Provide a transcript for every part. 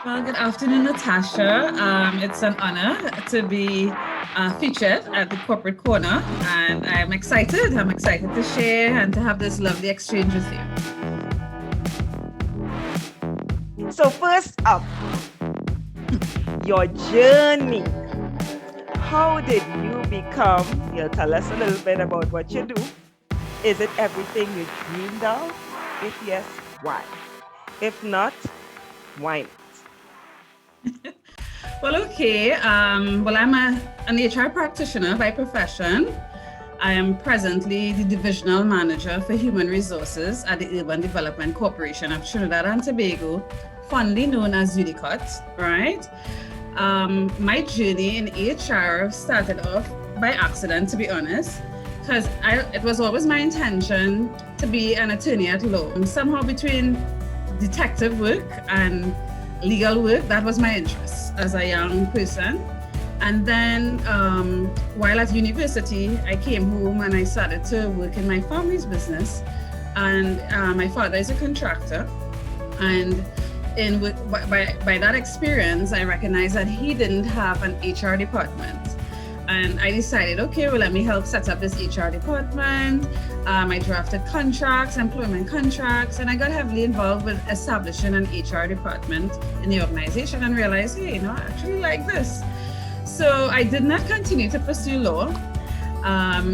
Well, good afternoon, Natasha. It's an honor to be featured at the Corporate Corner, and I'm excited. I'm excited to share and to have this lovely exchange with you. So first up, your journey. How did you become? You'll tell us a little bit about what you do. Is it everything you dreamed of? If yes, why? If not, why not? Well, okay. I'm an HR practitioner by profession. I am presently the Divisional Manager for Human Resources at the Urban Development Corporation of Trinidad and Tobago, fondly known as UDECOTT, right? My journey in HR started off by accident, to be honest, because it was always my intention to be an attorney at law. Somehow between detective work and legal work, that was my interest as a young person. And then while at university, I came home and I started to work in my family's business. And my father is a contractor. And by that experience, I recognized that he didn't have an HR department. And I decided, okay, well, let me help set up this HR department. I drafted contracts, employment contracts, and I got heavily involved with establishing an HR department in the organization and realized, hey, I actually like this. So I did not continue to pursue law.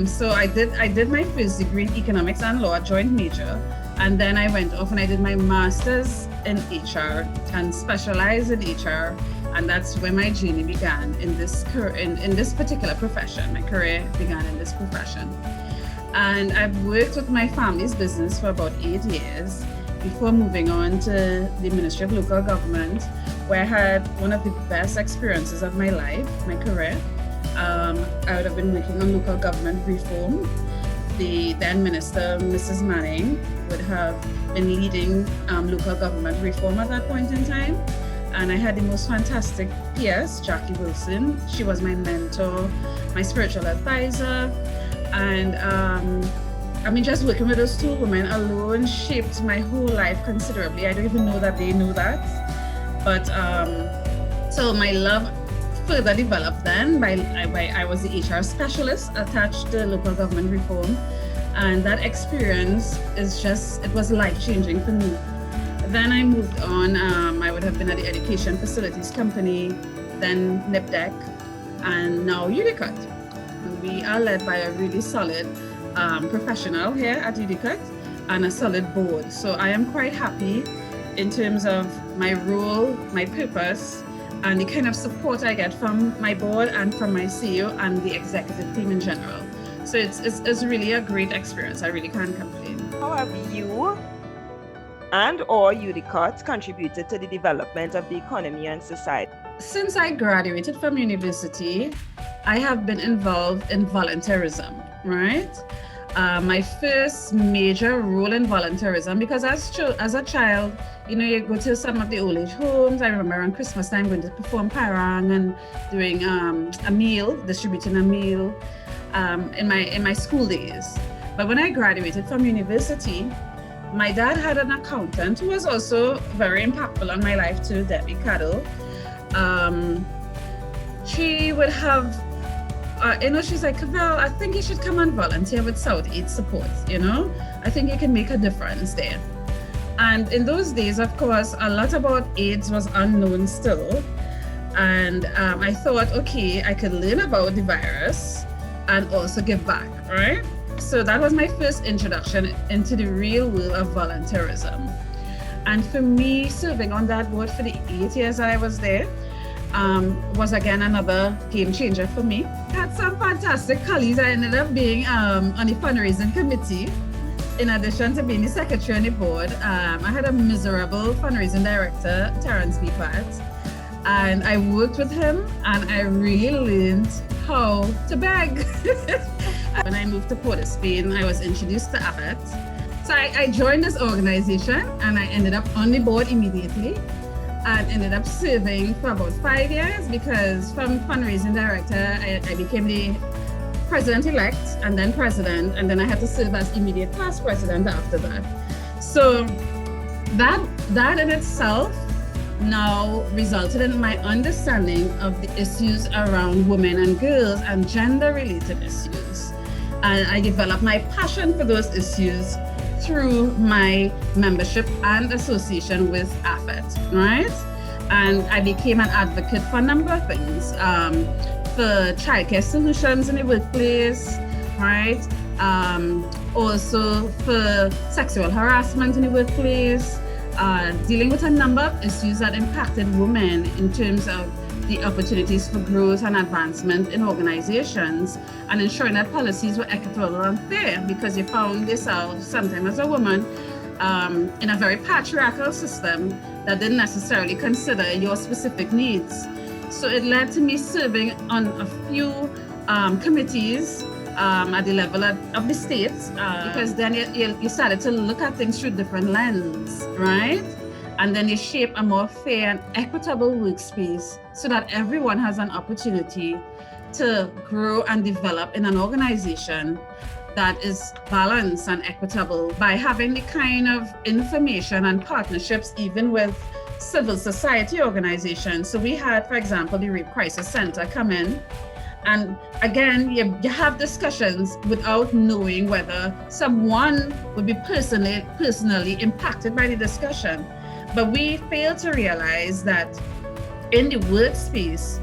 So I did my first degree in economics and law, joint major. And then I went off and I did my master's in HR and specialized in HR. And that's where my journey began in this particular profession. My career began in this profession. And I've worked with my family's business for about 8 years before moving on to the Ministry of Local Government, where I had one of the best experiences of my life, my career. I would have been working on local government reform. The then Minister, Mrs. Manning, would have been leading local government reform at that point in time. And I had the most fantastic PS, Jackie Wilson. She was my mentor, my spiritual advisor. And just working with those two women alone shaped my whole life considerably. I don't even know that they know that. But so my love further developed then. I was the HR specialist attached to local government reform. And that experience it was life-changing for me. Then I moved on. I would have been at the Education Facilities Company, then NIPDEC, and now UDECOTT. We are led by a really solid professional here at UDECOTT and a solid board. So I am quite happy in terms of my role, my purpose, and the kind of support I get from my board and from my CEO and the executive team in general. So it's really a great experience. I really can't complain. How have you and or UDECOTT contributed to the development of the economy and society? Since I graduated from university, I have been involved in volunteerism, right? My first major role in volunteerism, because as a child, you go to some of the old age homes. I remember on Christmas time going to perform parang and doing a meal, distributing a meal in my school days. But when I graduated from university, my dad had an accountant who was also very impactful on my life too, Debbie Caddle. She would have, she's like, Cavelle, I think you should come and volunteer with South Aid Support, I think you can make a difference there. And in those days, of course, a lot about AIDS was unknown still. And I thought, okay, I could learn about the virus and also give back, right? So that was my first introduction into the real world of volunteerism. And for me, serving on that board for the 8 years that I was there was again another game changer for me. I had some fantastic colleagues. I ended up being on the fundraising committee. In addition to being the secretary on the board, I had a miserable fundraising director, Terrence B. Pat, and I worked with him and I really learned how to beg. When I moved to Port of Spain, I was introduced to Abbott. So I joined this organization and I ended up on the board immediately and ended up serving for about 5 years, because from fundraising director, I became the president-elect and then president, and then I had to serve as immediate past president after that. So that in itself now resulted in my understanding of the issues around women and girls and gender-related issues. And I developed my passion for those issues through my membership and association with AFET, right? And I became an advocate for a number of things, for childcare solutions in the workplace, right? Also for sexual harassment in the workplace, dealing with a number of issues that impacted women in terms of the opportunities for growth and advancement in organizations, and ensuring that policies were equitable and fair, because you found yourself sometimes as a woman in a very patriarchal system that didn't necessarily consider your specific needs. So it led to me serving on a few committees at the level of the states, because then you started to look at things through different lenses, right? And then you shape a more fair and equitable workspace so that everyone has an opportunity to grow and develop in an organization that is balanced and equitable, by having the kind of information and partnerships even with civil society organizations. So we had, for example, the Rape Crisis Center come in. And again, you have discussions without knowing whether someone would be personally impacted by the discussion. But we fail to realize that in the workspace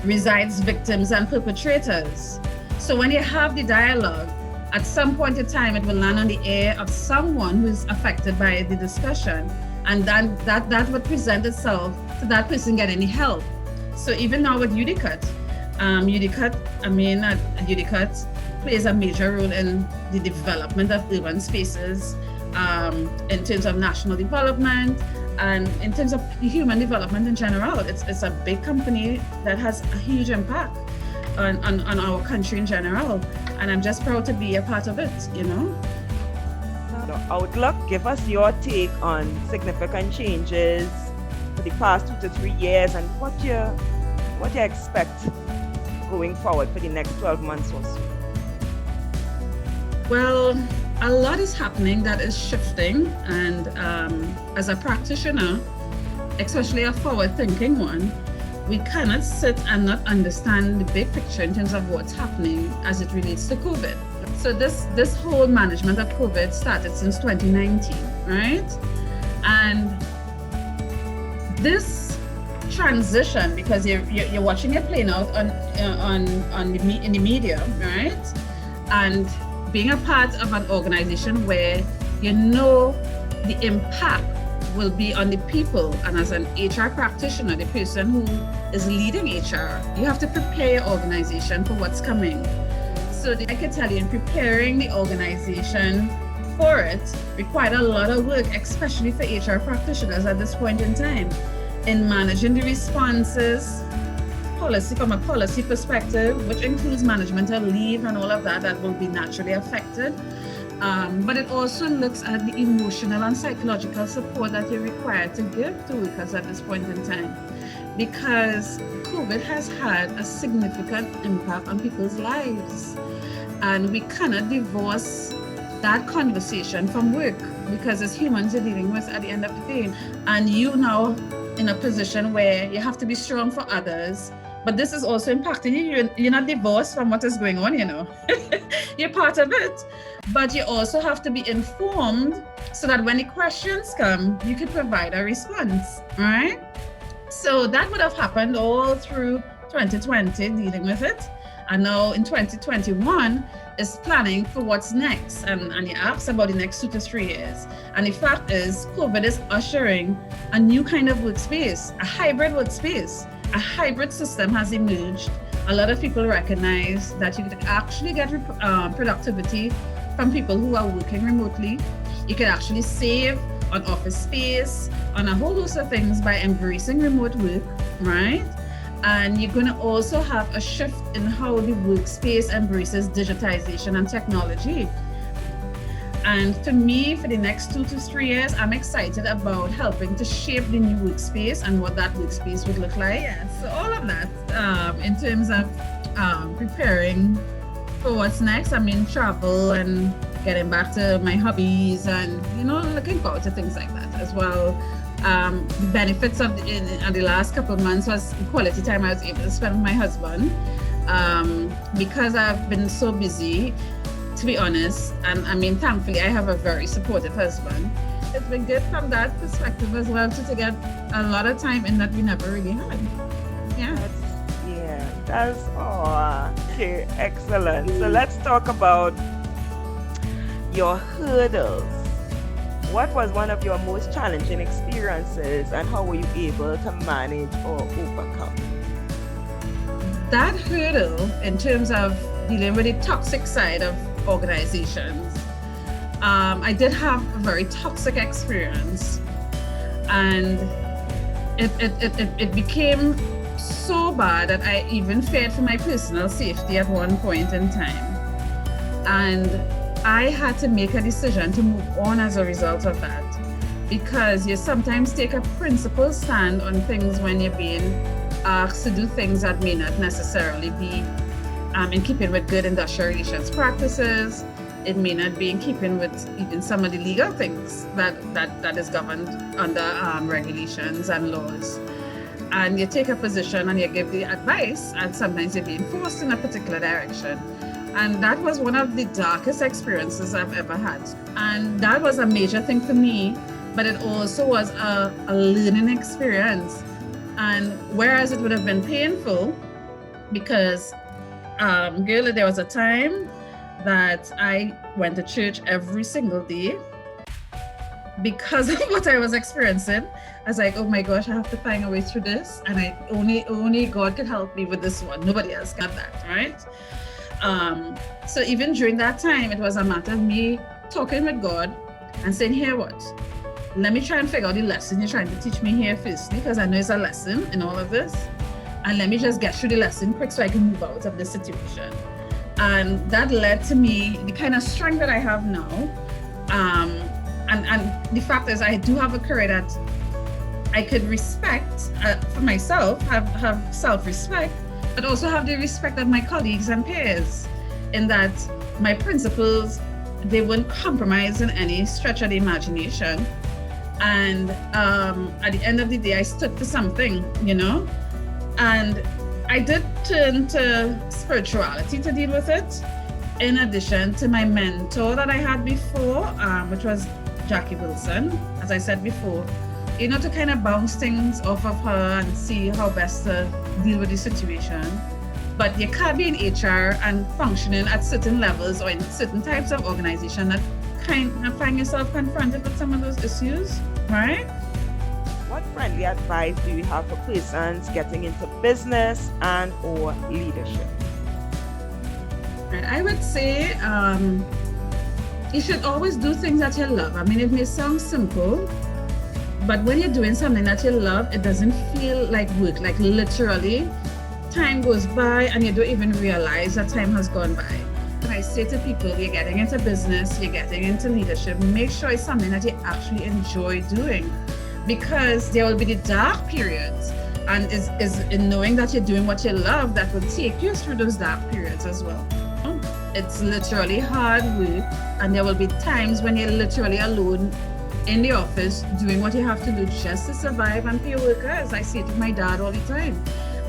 resides victims and perpetrators. So when you have the dialogue, at some point in time, it will land on the ear of someone who is affected by the discussion. And then that would present itself to that person getting any help. So even now with UDECOTT, UDECOTT plays a major role in the development of urban spaces, in terms of national development and in terms of human development in general. It's a big company that has a huge impact on our country in general, and I'm just proud to be a part of it, you know. Outlook, give us your take on significant changes for the past 2 to 3 years and what you expect going forward for the next 12 months or so. Well, a lot is happening that is shifting, and as a practitioner, especially a forward-thinking one, we cannot sit and not understand the big picture in terms of what's happening as it relates to COVID. So this whole management of COVID started since 2019, right? And this transition, because you're watching it playing out in the media, right? And being a part of an organization where you know the impact will be on the people, and as an HR practitioner, the person who is leading HR, you have to prepare your organization for what's coming. So I can tell you, in preparing the organization for it required a lot of work, especially for HR practitioners at this point in time, in managing the responses, from a policy perspective, which includes management of leave and all of that will be naturally affected. But it also looks at the emotional and psychological support that you're required to give to workers at this point in time, because COVID has had a significant impact on people's lives, and we cannot divorce that conversation from work, because as humans you're dealing with at the end of the day, and you now in a position where you have to be strong for others, but this is also impacting you. You're not divorced from what is going on, you know. You're part of it. But you also have to be informed so that when the questions come, you can provide a response, right? So that would have happened all through 2020, dealing with it. And now in 2021 is planning for what's next. And you asked about the next 2 to 3 years. And the fact is, COVID is ushering a new kind of workspace, a hybrid workspace. A hybrid system has emerged. A lot of people recognize that you can actually get productivity from people who are working remotely. You can actually save on office space, on a whole host of things by embracing remote work, right? And you're going to also have a shift in how the workspace embraces digitization and technology. And for me, for the next 2 to 3 years, I'm excited about helping to shape the new workspace and what that workspace would look like. Yeah, so all of that in terms of preparing for what's next. I mean, travel and getting back to my hobbies and, looking forward to things like that as well. The benefits of in the last couple of months was the quality time I was able to spend with my husband. Because I've been so busy, to be honest, and thankfully I have a very supportive husband. It's been good from that perspective as well to get a lot of time in that we never really had. That's okay, excellent. So let's talk about your hurdles. What was one of your most challenging experiences and how were you able to manage or overcome? That hurdle in terms of dealing with the toxic side of organizations, I did have a very toxic experience, and it became so bad that I even feared for my personal safety at one point in time. And I had to make a decision to move on as a result of that, because you sometimes take a principled stand on things when you're being asked to do things that may not necessarily be in keeping with good industrial relations practices. It may not be in keeping with even some of the legal things that is governed under regulations and laws. And you take a position and you give the advice, and sometimes you're being forced in a particular direction. And that was one of the darkest experiences I've ever had. And that was a major thing for me, but it also was a learning experience. And whereas it would have been painful, because there was a time that I went to church every single day because of what I was experiencing. I was like, oh my gosh, I have to find a way through this, and only God could help me with this one. Nobody else got that, right? So even during that time, it was a matter of me talking with God and saying, here, what? Let me try and figure out the lesson you're trying to teach me here firstly, because I know it's a lesson in all of this. And let me just get through the lesson quick so I can move out of this situation. And that led to me the kind of strength that I have now. And the fact is, I do have a career that I could respect for myself, have self-respect, but also have the respect of my colleagues and peers, in that my principles, they won't compromise in any stretch of the imagination. And at the end of the day, I stood for something, and I did turn to spirituality to deal with it, in addition to my mentor that I had before, which was Jackie Wilson, as I said before, to kind of bounce things off of her and see how best to deal with the situation. But you can't be in HR and functioning at certain levels or in certain types of organization that kind of find yourself confronted with some of those issues, right? What friendly advice do you have for persons getting into business and or leadership? I would say you should always do things that you love. It may sound simple, but when you're doing something that you love, it doesn't feel like work. Like literally, time goes by and you don't even realize that time has gone by. When I say to people, you're getting into business, you're getting into leadership, make sure it's something that you actually enjoy doing, because there will be the dark periods, and is in knowing that you're doing what you love that will take you through those dark periods as well. It's literally hard work, and there will be times when you're literally alone in the office doing what you have to do just to survive and pay your workers. I say it to my dad all the time,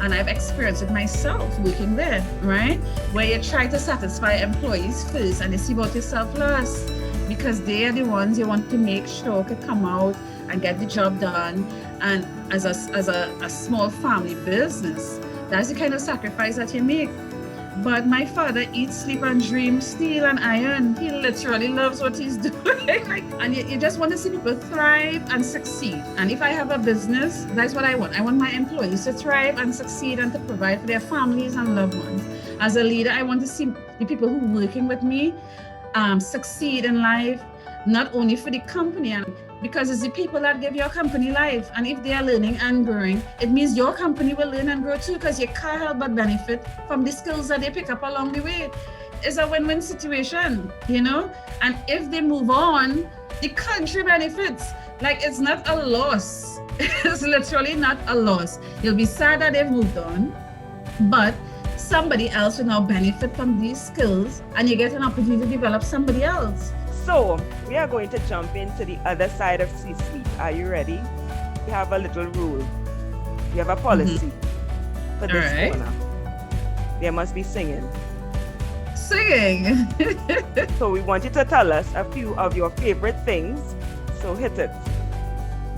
and I've experienced it myself working there, right? Where you try to satisfy employees first and you see about yourself last, because they are the ones you want to make sure could come out and get the job done. And as a small family business, that's the kind of sacrifice that you make. But my father eats, sleep, and dream steel and iron. He literally loves what he's doing. And you just want to see people thrive and succeed. And if I have a business, that's what I want. I want my employees to thrive and succeed and to provide for their families and loved ones. As a leader, I want to see the people who are working with me succeed in life, not only for the company, because it's the people that give your company life. And if they are learning and growing, it means your company will learn and grow too, because you can't help but benefit from the skills that they pick up along the way. It's a win-win situation, And if they move on, the country benefits. Like, it's not a loss. It's literally not a loss. You'll be sad that they've moved on, but somebody else will now benefit from these skills, and you get an opportunity to develop somebody else. So we are going to jump into the other side of C-suite. Are you ready? We have a little rule. We have a policy for this corner. There must be singing. Singing. So we want you to tell us a few of your favorite things. So hit it.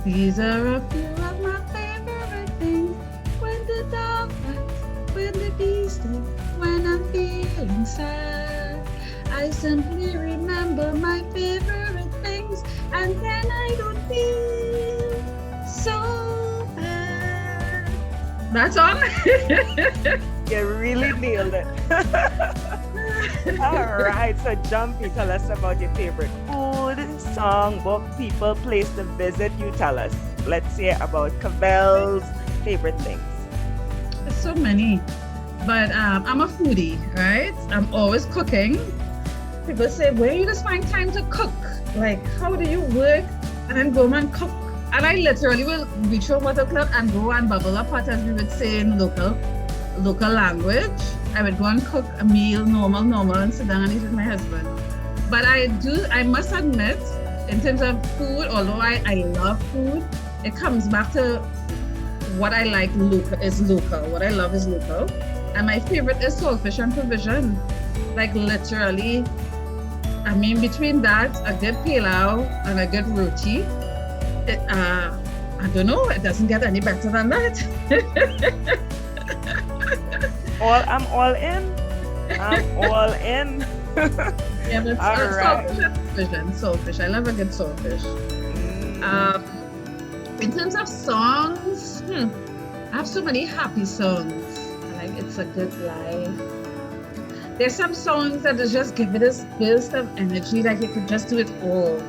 These are a few of my favorite things. When the dog bites, when the bee stings, when I'm feeling sad, I simply remember my favorite things, and then I don't feel so bad. That's on. You really nailed it. All right, so Jumpy, tell us about your favorite food, song, book, people, place to visit. You tell us. Let's hear about Cavelle's favorite things. There's so many, but I'm a foodie, right? I'm always cooking. People say, where you just find time to cook? Like, how do you work and then go and cook? And I literally will reach over the club and go and bubble a pot, as we would say in local language. I would go and cook a meal, normal, and sit down and eat with my husband. But I must admit, in terms of food, although I love food, it comes back to what I like is local. What I love is local. And my favorite is saltfish and provision. Like literally, I mean, between that, a good pilau and a good roti, I don't know, it doesn't get any better than that. I'm all in. I'm all in. Yeah, but saltfish and provision. Saltfish. I love a good saltfish. In terms of songs, I have so many happy songs. Like It's a Good Life. There's some songs that just give it this burst of energy, like you could just do it all.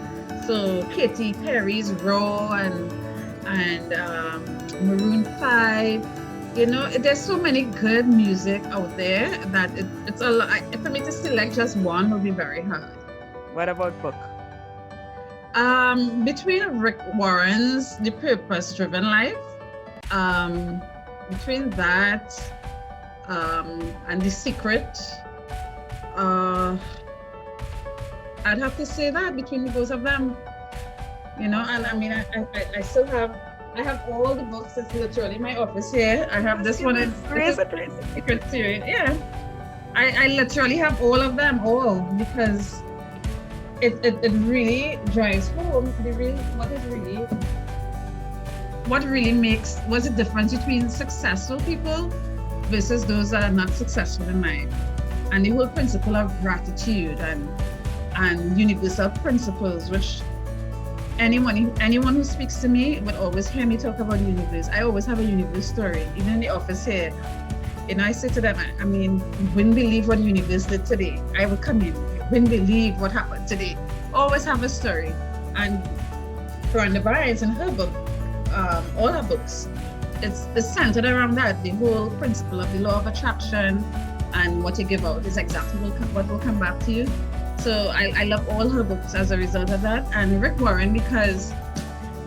So Katy Perry's Raw and Maroon 5. You know, there's so many good music out there that it's a lot. For me to select just one would be very hard. What about book? Between Rick Warren's The Purpose-Driven Life, between that and The Secret, I'd have to say that between both of them, you know. And I mean, I still have. I have all the books. It's literally in my office here. I have this one. It's Secret series. Yeah, I literally have all of them, because it really drives home what's the difference between successful people versus those that are not successful in life, and the whole principle of gratitude and universal principles, which anyone who speaks to me would always hear me talk about the universe. I always have a universe story, even in the office here. You know, I say to them, I mean, you wouldn't believe what the universe did today. I would come in, you wouldn't believe what happened today. Always have a story. And Rhonda Bynes in her book, all her books, it's centered around that. The whole principle of the law of attraction and what you give out is exactly what will come back to you. So I love all her books as a result of that. And Rick Warren, because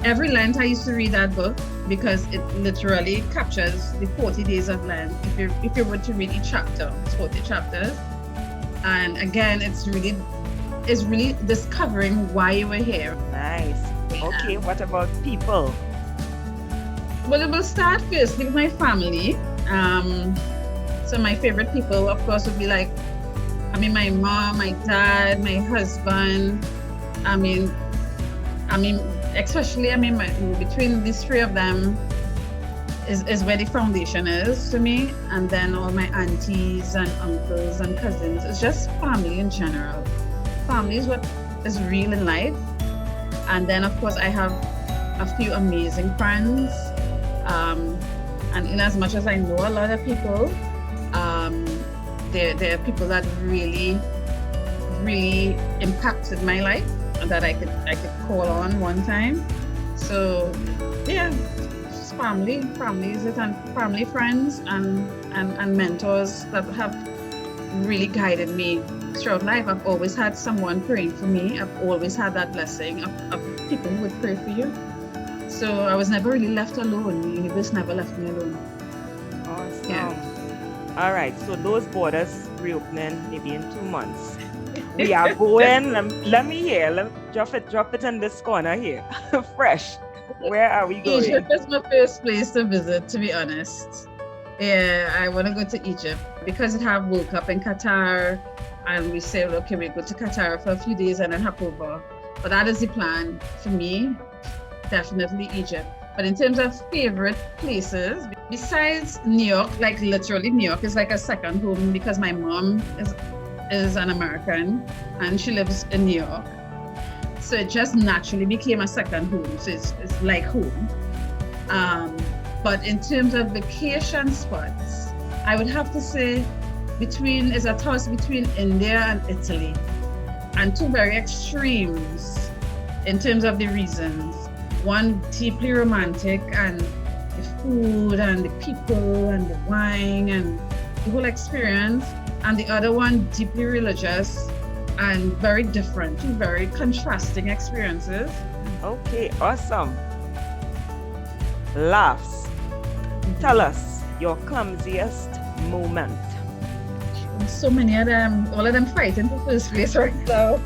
every Lent I used to read that book, because it literally captures the 40 days of Lent. If you were to read each chapter, it's 40 chapters. And again, it's really discovering why you were here. Nice. Yeah. Okay, what about people? Well, it will start firstly with my family. So my favorite people, of course, would be like, my mom, my dad, my husband. Especially, between these three of them is where the foundation is to me. And then all my aunties and uncles and cousins. It's just family in general. Family is what is real in life. And then, of course, I have a few amazing friends. And in as much as I know a lot of people, there are people that really, really impacted my life that I could call on one time. So yeah, just family is it, and family, friends, and mentors that have really guided me throughout life. I've always had someone praying for me. I've always had that blessing of people who would pray for you. So I was never really left alone. The universe never left me alone. Awesome. Yeah. All right, so those borders reopening maybe in 2 months. We are going, let me hear, drop it in this corner here. Fresh. Where are we going? Egypt is my first place to visit, to be honest. Yeah, I want to go to Egypt because it have World Cup in Qatar, and we say, okay, we go to Qatar for a few days and then hop over. But that is the plan for me, definitely Egypt. But in terms of favorite places, besides New York, like literally New York is like a second home because my mom is an American and she lives in New York. So it just naturally became a second home. So it's like home. But in terms of vacation spots, I would have to say it's a toss between India and Italy, and two very extremes in terms of the reasons. One deeply romantic, and the food and the people and the wine and the whole experience, and the other one deeply religious and very different, two very contrasting experiences. Okay, awesome. Laughs. Tell us your clumsiest moment. So many of them, all of them fighting for first place right now.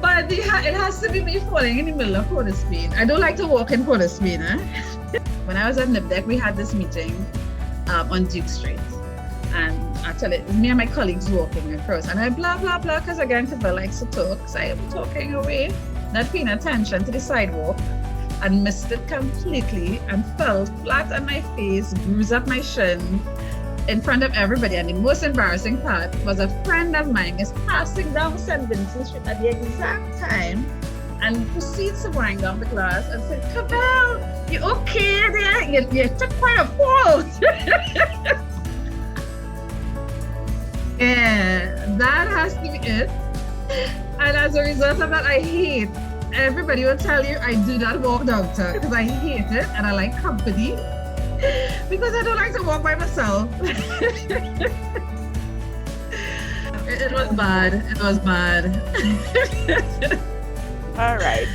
But it has to be me falling in the middle of Port of Spain. I don't like to walk in Port of Spain. When I was at NIPDEC, we had this meeting on Duke Street. And actually, it was me and my colleagues walking across. And I blah, blah, blah, because again, Cavelle likes to talk. So I am talking away, not paying attention to the sidewalk, and missed it completely and fell flat on my face, bruised up my shin in front of everybody. And the most embarrassing part was a friend of mine is passing down St. Vincent Street at the exact time and proceeds to wind down the glass and said, Cavelle, you okay there? You took quite a fall. Yeah, that has to be it. And as a result of that, I hate, everybody will tell you I do not walk doctor because I hate it and I like company because I don't like to walk by myself. It was bad. It was bad. All right.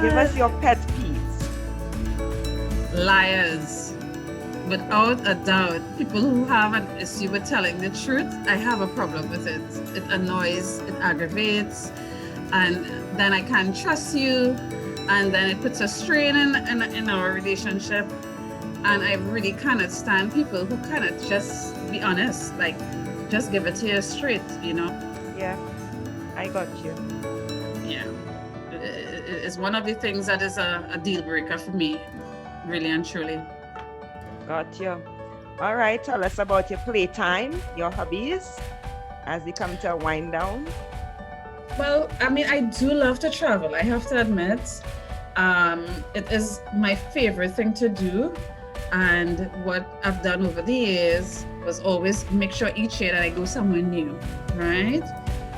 Give us your pet peeves. Liars. Without a doubt, people who have an issue with telling the truth, I have a problem with it. It annoys, it aggravates, and then I can't trust you, and then it puts a strain in our relationship. And I really cannot stand people who cannot just be honest, like just give it to you straight, you know? Yeah, I got you. Yeah, it's one of the things that is a deal breaker for me, really and truly. Got you. All right, tell us about your playtime, your hobbies, as we come to a wind down. Well, I mean, I do love to travel, I have to admit. It is my favorite thing to do. And what I've done over the years was always make sure each year that I go somewhere new, right?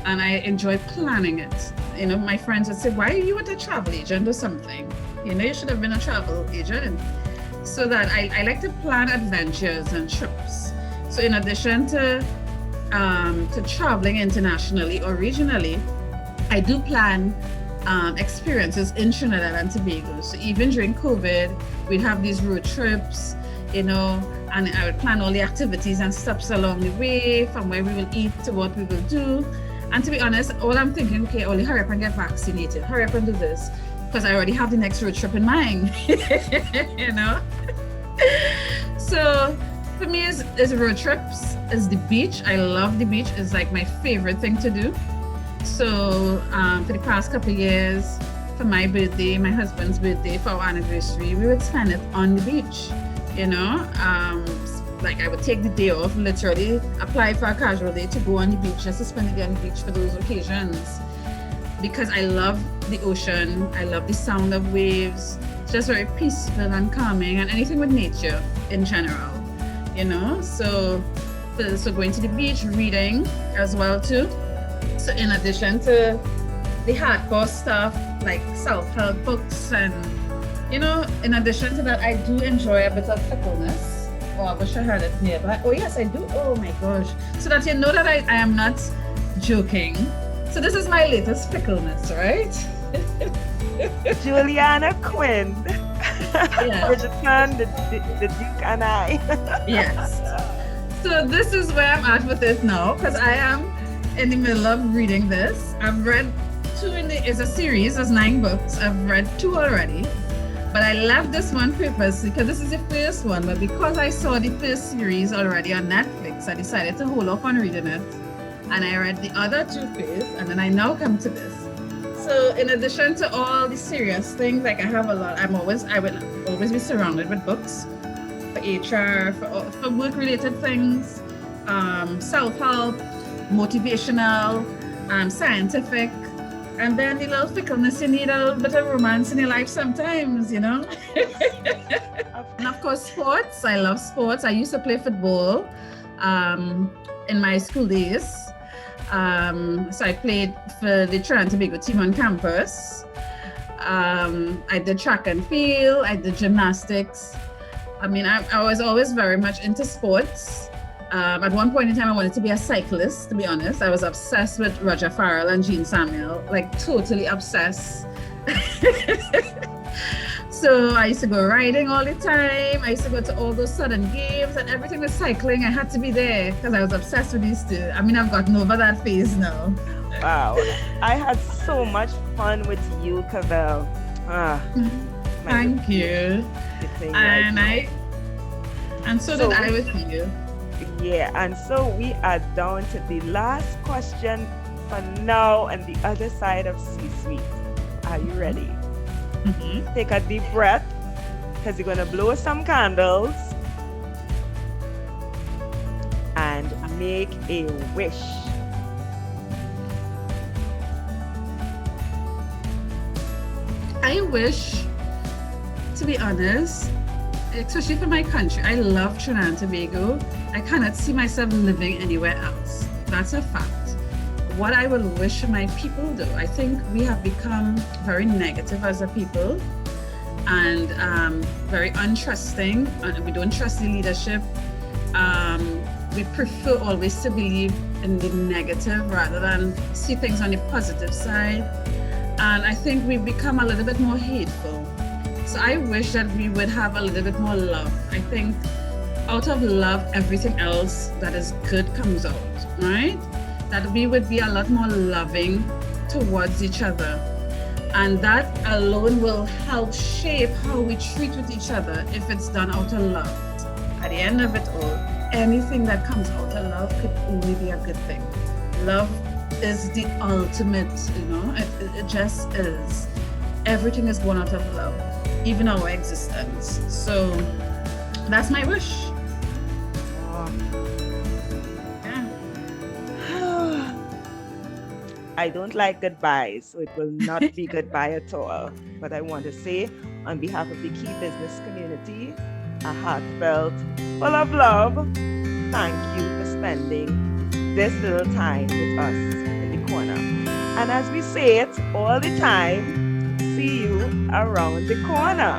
And I enjoy planning it. You know, my friends would say, why are you a travel agent or something? You know, you should have been a travel agent. So that I like to plan adventures and trips. So in addition to traveling internationally or regionally, I do plan experiences in Trinidad and Tobago. So even during COVID, we'd have these road trips, you know, and I would plan all the activities and stops along the way, from where we will eat to what we will do. And to be honest, all I'm thinking, okay, Ollie, hurry up and get vaccinated, hurry up and do this, because I already have the next road trip in mind, you know? So for me, it's road trips, it's the beach. I love the beach. It's like my favorite thing to do. So for the past couple of years, for my birthday, my husband's birthday, for our anniversary, we would spend it on the beach, you know? Like I would take the day off, literally apply for a casual day to go on the beach, just to spend the day on the beach for those occasions. Because I love the ocean, I love the sound of waves. It's just very peaceful and calming, and anything with nature in general, you know? So going to the beach, reading as well too. So in addition to the hardcore stuff like self-help books, and you know, in addition to that, I do enjoy a bit of fickleness. Oh, I wish I had it nearby. Oh yes, I do. Oh my gosh. So that you know that I am not joking. So this is my latest fickleness, right? Julia Quinn. Yeah. Bridgerton, the Duke and I. Yes. So this is where I'm at with it now, because I am in the middle of reading this. I've read it's a series, there's 9 books. I've read 2 already. But I left this one purposely because this is the first one. But because I saw the first series already on Netflix, I decided to hold off on reading it. And I read the other 2 first, and then I now come to this. So in addition to all the serious things, like I have a lot, I will always be surrounded with books for HR, for work-related things, self-help, motivational, scientific. And then the little fickleness, you need a little bit of romance in your life sometimes, you know? And of course, sports. I love sports. I used to play football in my school days. So I played for the Trinidad and Tobago team on campus. I did track and field. I did gymnastics. I mean, I was always very much into sports. At one point in time, I wanted to be a cyclist, to be honest. I was obsessed with Roger Farrell and Jean Samuel, like totally obsessed. So I used to go riding all the time. I used to go to all those Southern games, and everything was cycling. I had to be there because I was obsessed with these 2. I mean, I've gotten over that phase now. Wow. I had so much fun with you, Cavelle. Thank you. And so did I with you. Yeah, and so we are down to the last question for now on the other side of C-suite. Are you ready? Mm-hmm. Take a deep breath, because you're going to blow some candles and make a wish. I wish, to be honest, especially for my country, I love Trinidad and Tobago. I cannot see myself living anywhere else. That's a fact. What I will wish my people do, I think we have become very negative as a people and very untrusting. And we don't trust the leadership. We prefer always to believe in the negative rather than see things on the positive side. And I think we've become a little bit more hateful. So I wish that we would have a little bit more love. I think out of love, everything else that is good comes out, right? That we would be a lot more loving towards each other. And that alone will help shape how we treat with each other if it's done out of love. At the end of it all, anything that comes out of love could only be a good thing. Love is the ultimate, you know, it just is. Everything is born out of love, even our existence. So that's my wish. I don't like goodbyes, so it will not be goodbye at all. But I want to say, on behalf of the Key Business community, a heartfelt, full of love, thank you for spending this little time with us in the corner. And as we say it all the time, see you around the corner.